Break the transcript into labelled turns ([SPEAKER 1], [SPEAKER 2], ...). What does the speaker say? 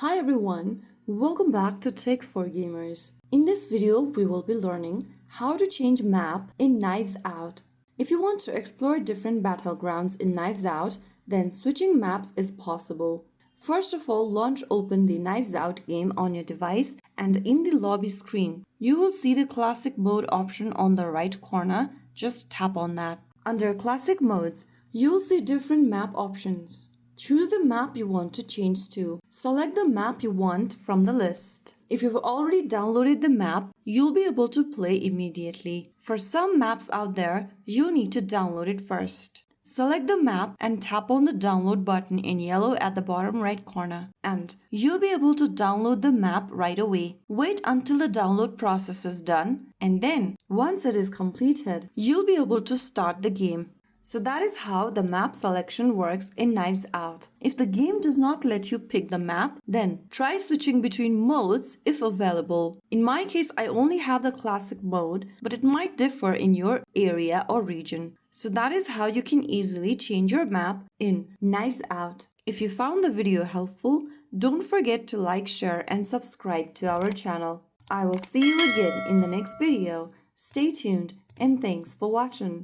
[SPEAKER 1] Hi everyone, welcome back to Tech for Gamers. In this video, we will be learning how to change map in Knives Out. If you want to explore different battlegrounds in Knives Out, then switching maps is possible. First of all, open the Knives Out game on your device, and in the lobby screen, you will see the classic mode option on the right corner. Just tap on that. Under classic modes, you'll see different map options. Choose the map you want to change to. Select the map you want from the list. If you've already downloaded the map, you'll be able to play immediately. For some maps out there, you need to download it first. Select the map and tap on the download button in yellow at the bottom right corner, and you'll be able to download the map right away. Wait until the download process is done, and then once it is completed, you'll be able to start the game. So that is how the map selection works in Knives Out. If the game does not let you pick the map, then try switching between modes if available. In my case, I only have the classic mode, but it might differ in your area or region. So that is how you can easily change your map in Knives Out. If you found the video helpful, don't forget to like, share, and subscribe to our channel. I will see you again in the next video. Stay tuned and thanks for watching.